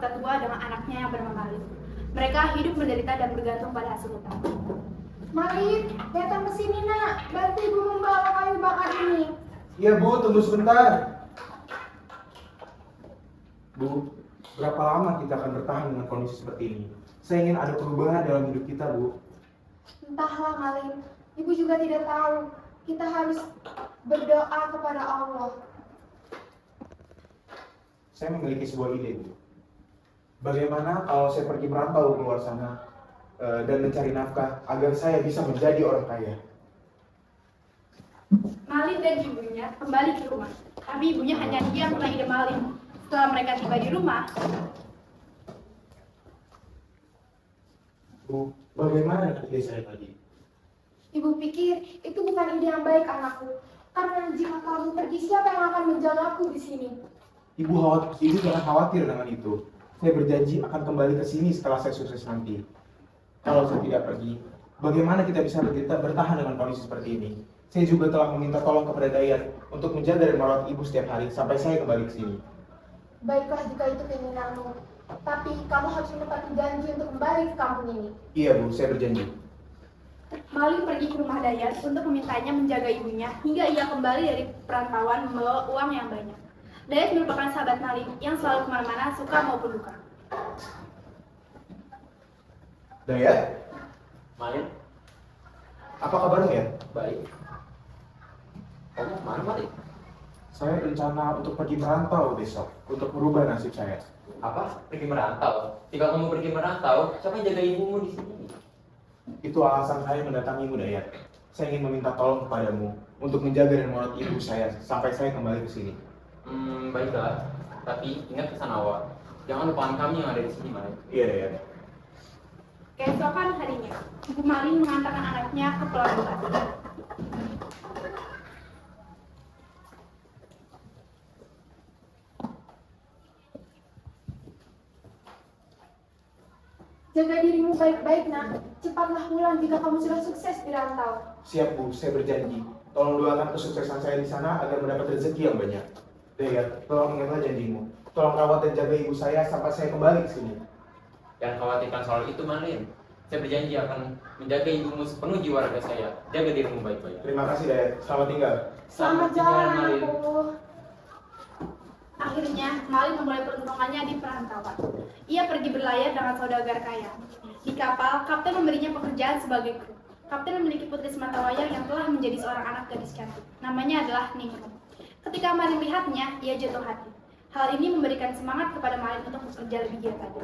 tetua dengan anaknya yang bernama Malin. Mereka hidup menderita dan bergantung pada hasil hutang. Malin, datang ke sini nak, bantu ibu membawa kayu bakar ini. Iya Bu, tunggu sebentar. Bu, berapa lama kita akan bertahan dengan kondisi seperti ini? Saya ingin ada perubahan dalam hidup kita, Bu. Entahlah Malin, ibu juga tidak tahu. Kita harus berdoa kepada Allah. Saya memiliki sebuah ide, Bu. Bagaimana kalau saya pergi merantau keluar sana dan mencari nafkah agar saya bisa menjadi orang kaya? Malin dan ibunya kembali ke rumah, tapi ibunya hanya diam tentang ide Malin. Setelah mereka tiba di rumah, Bu, bagaimana ide saya tadi? Ibu pikir itu bukan ide yang baik anakku. Karena jika kamu pergi, siapa yang akan menjagaku di sini? Ibu jangan khawatir dengan itu. Saya berjanji akan kembali ke sini setelah saya sukses nanti. Kalau saya tidak pergi, bagaimana kita bisa bertahan dengan kondisi seperti ini? Saya juga telah meminta tolong kepada Dayat untuk menjaga dan merawat ibu setiap hari sampai saya kembali ke sini. Baiklah jika itu keinginanmu. Tapi kamu harus menepati janji untuk kembali ke kampung ini. Iya Bu, saya berjanji. Malin pergi ke rumah Dayat untuk memintanya menjaga ibunya hingga ia kembali dari perantauan membawa uang yang banyak. Dayat merupakan sahabat Malin yang selalu kemana-mana, suka maupun duka. Dayat, Malin, apa kabarmu ya? baik. Kamu kemana, Malin? Saya rencana untuk pergi merantau besok untuk merubah nasib saya. Apa? Pergi merantau? Jika kamu pergi merantau, siapa yang jaga ibumu di sini? Itu alasan saya mendatangimu, Dayat. Saya ingin meminta tolong kepadamu untuk menjaga dan merawat ibu saya sampai saya kembali ke sini. Baiklah. Tapi ingat pesan awal. Jangan lupakan kami yang ada di sini, Malin. Iya, Dayat. Keesokan harinya, Ibu Malin mengantarkan anaknya ke pelabuhan. Jaga dirimu baik-baik nak. Cepatlah pulang jika kamu sudah sukses di rantau. Siap Bu, saya berjanji. Tolong doakan kesuksesan saya di sana agar mendapat rezeki yang banyak. Dayat, tolong ingatlah janjimu. Tolong rawat dan jaga ibu saya sampai saya kembali ke sini. Jangan khawatirkan soal itu, Malin. Saya berjanji akan menjaga ibumu sepenuh jiwa raga saya. Jaga dirimu baik-baik. Terima kasih, Dayat. Selamat tinggal. Selamat jalan anakku. Akhirnya, Malin memulai peruntungannya di perantauan. Ia pergi berlayar dengan saudagar kaya. Di kapal, kapten memberinya pekerjaan sebagai kru. Kapten memiliki putri sematawayang yang telah menjadi seorang anak gadis cantik. Namanya adalah Ningrum. Ketika Malin melihatnya, ia jatuh hati. Hal ini memberikan semangat kepada Malin untuk bekerja lebih giat lagi.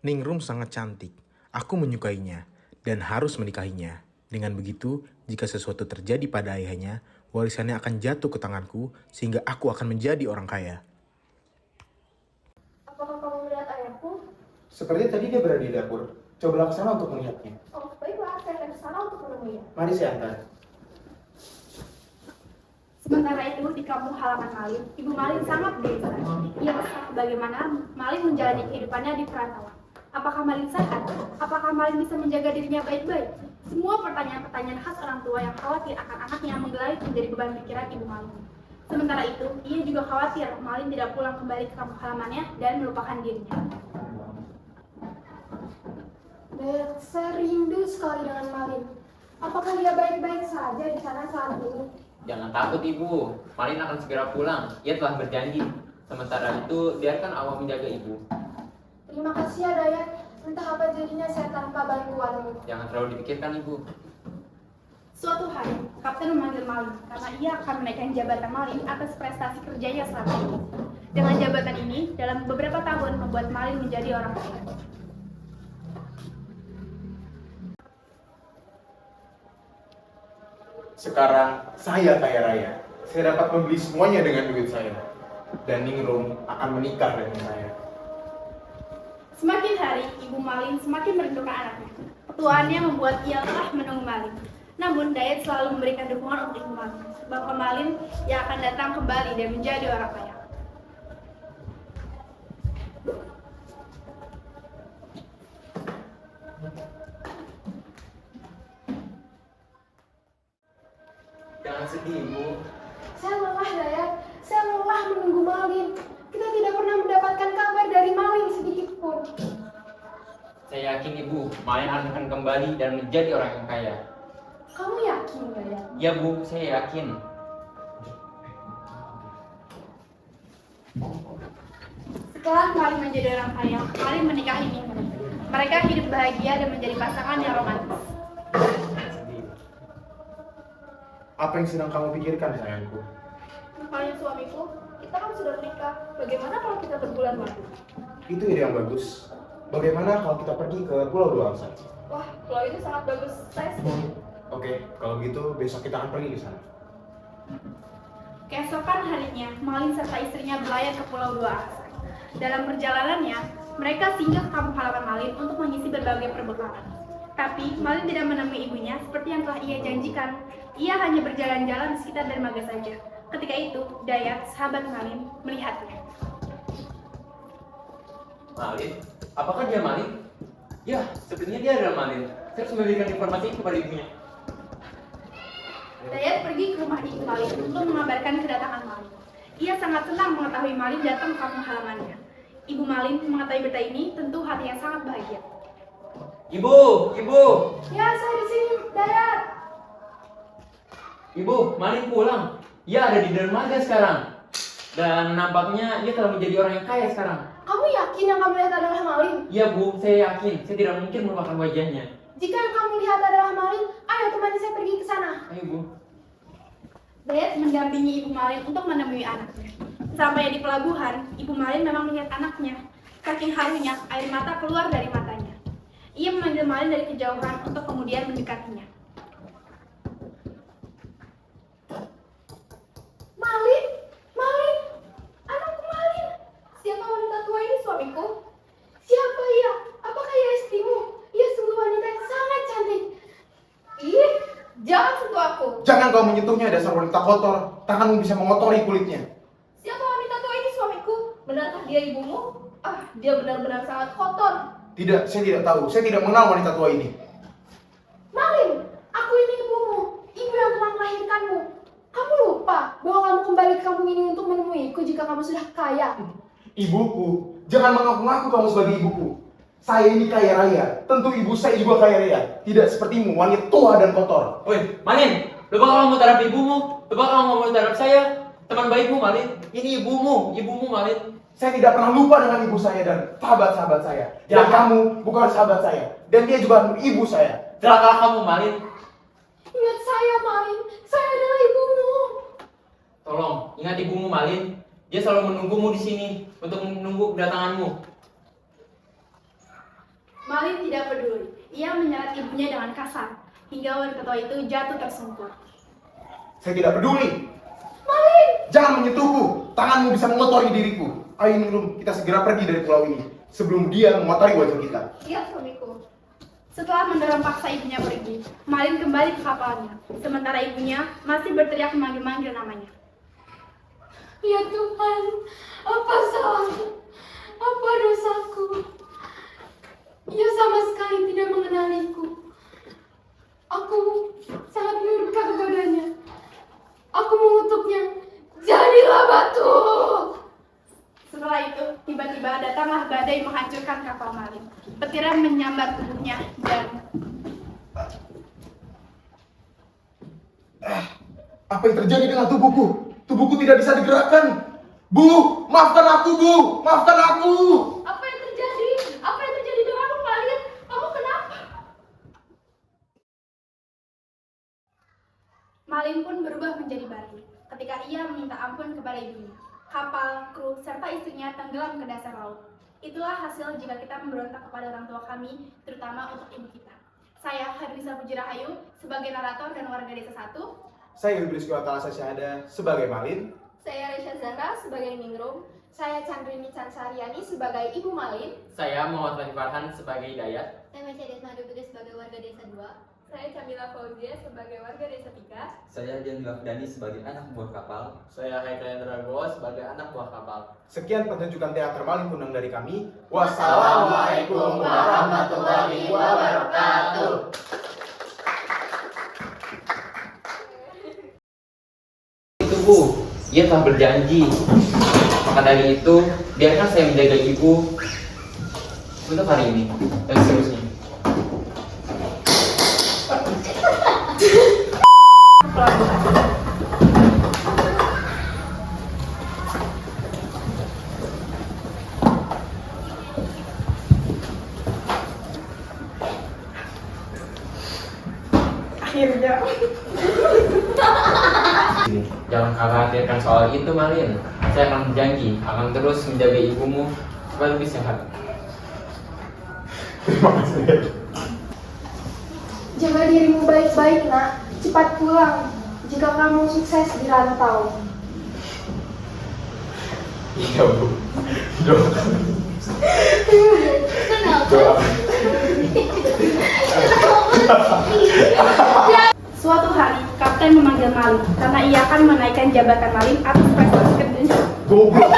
Ningrum sangat cantik. Aku menyukainya dan harus menikahinya. Dengan begitu, jika sesuatu terjadi pada ayahnya, warisannya akan jatuh ke tanganku sehingga aku akan menjadi orang kaya. Apakah kamu melihat ayahku? Sepertinya tadi dia berada di dapur. Cobalah ke sana untuk melihatnya. Oh, baiklah, saya akan ke sana untuk menemuinya. Mari saya antar. Sementara itu, di kampung halaman Malin, Ibu Malin sangat gelisah. Ia resah bagaimana Malin menjalani kehidupannya di perantauan. Apakah Malin sehat? Apakah Malin bisa menjaga dirinya baik-baik? Semua pertanyaan-pertanyaan khas orang tua yang khawatir akan anaknya menggelayut menjadi beban pikiran Ibu Malin. Sementara itu, ia juga khawatir Malin tidak pulang kembali ke kampung halamannya dan melupakan dirinya. Dayat, saya rindu sekali dengan Malin. Apakah dia baik-baik saja di sana saat ini? Jangan takut, Ibu. Malin akan segera pulang. Ia telah berjanji. Sementara itu, biarkan Allah menjaga Ibu. Terima kasih ya Dayat. Entah apa jadinya saya tanpa bantuanmu. Jangan terlalu dipikirkan, Ibu. Suatu hari, Kapten memanggil Malin karena ia akan menaikkan jabatan Malin atas prestasi kerjanya selama ini. Dengan jabatan ini, dalam beberapa tahun membuat Malin menjadi orang kaya. Sekarang saya kaya raya. Saya dapat membeli semuanya dengan duit saya. Dan Ningrum akan menikah dengan saya. Semakin hari, Ibu Malin semakin merindukan anaknya. Ketuaannya membuat ia lelah menunggu Malin. Namun, Dayat selalu memberikan dukungan untuk Ibu Malin. Bahwa Malin yang akan datang kembali dan menjadi orang kaya. Jangan sedih, Ibu. Saya lelah Dayat. Saya lelah menunggu Malin. Kita tidak pernah mendapatkan kabar dari Malin sedikit yakin ibu, Malin akan kembali dan menjadi orang yang kaya. Kamu yakin gak ya? Ya bu, saya yakin. Setelah Malin menjadi orang kaya, Malin menikahi Ningrum. Mereka hidup bahagia dan menjadi pasangan yang romantis. Apa yang sedang kamu pikirkan, sayangku? Kalian suamiku, kita kan sudah menikah. Bagaimana kalau kita berbulan madu? Itu ide yang bagus. Bagaimana kalau kita pergi ke Pulau Dua Angsa? Wah, pulau itu sangat bagus. Saya setuju. Oke, kalau gitu besok kita akan pergi ke sana. Keesokan harinya, Malin serta istrinya berlayar ke Pulau Dua Angsa. Dalam perjalanannya, mereka singgah ke kampung halaman Malin untuk mengisi berbagai perbekalan. Tapi Malin tidak menemui ibunya seperti yang telah ia janjikan. Ia hanya berjalan-jalan di sekitar dermaga saja. Ketika itu, Dayat, sahabat Malin, melihatnya. Malin? Apakah dia Malin? Ya, sepertinya dia adalah Malin. Saya harus memberikan informasi kepada ibunya. Dayat pergi ke rumah ibu Malin untuk mengabarkan kedatangan Malin. Ia sangat senang mengetahui Malin datang ke kampung halamannya. Ibu Malin mengetahui berita ini tentu hatinya sangat bahagia. Ibu! Ibu! Ya, saya di sini, Dayat. Ibu, Malin pulang. Ia ada di dermaga sekarang. Dan nampaknya dia telah menjadi orang yang kaya sekarang. Kamu yakin yang kamu lihat adalah Malin? Iya bu, saya yakin. Saya tidak mungkin melupakan wajahnya. Jika yang kamu lihat adalah Malin, ayo temani saya pergi ke sana. Ayo bu. Dayat mendampingi ibu Malin untuk menemui anaknya. Sampai di pelabuhan, ibu Malin memang melihat anaknya. Saking harunya, air mata keluar dari matanya. Ia memanggil Malin dari kejauhan untuk kemudian mendekatinya. Malin? Malin? Anakku Malin? Siapa wanita tua ini, suamiku? Siapa ia? Apakah ia istrimu? Ia sungguh wanita yang sangat cantik. Ih, jangan sentuh aku. Jangan kau menyentuhnya, dasar wanita kotor. Tanganmu bisa mengotori kulitnya. Siapa wanita tua ini, suamiku? Benarkah dia ibumu? Ah, dia benar-benar sangat kotor. Tidak, saya tidak tahu. Saya tidak mengenal wanita tua ini. Malin, aku ini ibumu. Ibu yang telah melahirkanmu. Kamu lupa bahwa kamu kembali ke kampung ini untuk menemuiku jika kamu sudah kaya. Ibuku, jangan mengaku-ngaku kamu sebagai ibuku. Saya ini kaya raya. Tentu ibu saya juga kaya raya. Tidak sepertimu, wanita tua dan kotor. Woi, Malin! Lupa kamu terhadap ibumu? Lupa kamu terhadap saya? Teman baikmu, Malin. Ini ibumu Malin. Saya tidak pernah lupa dengan ibu saya dan sahabat-sahabat saya. Dan Ya. kamu bukan sahabat saya. Dan dia juga ibu saya. Celakalah kamu, Malin. Ingat saya, Malin. Saya adalah ibumu. Tolong, ingat ibumu, Malin. Dia selalu menunggumu di sini untuk menunggu kedatanganmu. Malin tidak peduli. Ia menyeret ibunya dengan kasar, hingga wanita tua itu jatuh tersungkur. Saya tidak peduli. Malin! Jangan menyentuhku. Tanganmu bisa mengotori diriku. Ayo Ningrum, kita segera pergi dari pulau ini sebelum dia mengotori wajah kita. Iya, suamiku. Setelah mendorong paksa ibunya pergi, Malin kembali ke kapalnya. Sementara ibunya masih berteriak memanggil-manggil namanya. Ya Tuhan, apa salahku? Apa dosaku? Ia sama sekali tidak mengenaliku. Aku sangat murka kepadanya. Aku mengutuknya. Jadilah batu! Setelah itu, tiba-tiba datanglah badai menghancurkan kapal Malin. Petiran menyambar tubuhnya dan... Apa yang terjadi dengan tubuhku? Tubuhku tidak bisa digerakkan. Bu, maafkan aku, Bu. Maafkan aku. Apa yang terjadi? Apa yang terjadi denganmu, Malin? Kamu kenapa? Malin pun berubah menjadi batu ketika ia meminta ampun kepada ibunya. Kapal, kru, serta istrinya tenggelam ke dasar laut. Itulah hasil jika kita memberontak kepada orang tua kami, terutama untuk ibu kita. Saya, Hadrisa Puji Rahayu, sebagai narator dan warga desa 1. Saya Iblis Kuatala Sasyahada sebagai Malin. Saya Resya Zahra sebagai Ningrum. Saya Chandrini Cansariani sebagai Ibu Malin. Saya Muhammad Fatih Farhan sebagai Dayat. Saya Mercedes Madubega sebagai warga desa 2. Saya Camila Fauzia sebagai warga desa 3. Saya Dian Gafdani sebagai anak buah kapal. Saya Haikal Yandragowo sebagai anak buah kapal. Sekian pertunjukan teater Malin Kundang dari kami. Wassalamualaikum warahmatullahi wabarakatuh. Itu bu, ia telah berjanji. Maka dari itu, biarkan saya menjaga ibu untuk hari ini dan seterusnya. Akhirnya. Jangan khawatirkan soal itu, Malin. Saya akan berjanji akan terus menjaga ibumu supaya lebih sehat. Terima kasih. Jaga dirimu baik-baik, nak. Cepat pulang jika kamu sukses di rantau. Iya, Bu. Doakan. Suatu hari, Kapten memanggil Malin karena ia akan menaikkan jabatan Malin atas prestasi kerjanya. Goblok.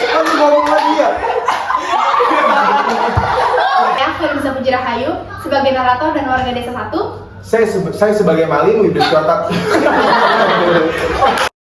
Kamu ngomong lagi ya? Ya, Firza Pujirahayu sebagai narator dan warga desa 1. Saya sebagai Malin Wibisono.